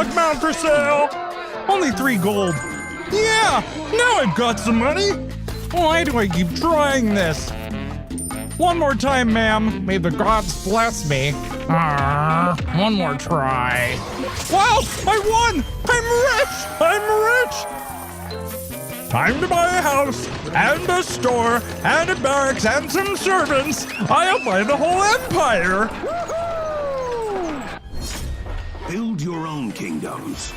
mount for sale. Only 3 gold. Yeah, now I've got some money. Why do I keep trying this? One more time, ma'am. May the gods bless me. One more try. Wow, I won! I'm rich! Time to buy a house, and a store, and a barracks, and some servants. I'll buy the whole empire. Build your own kingdoms.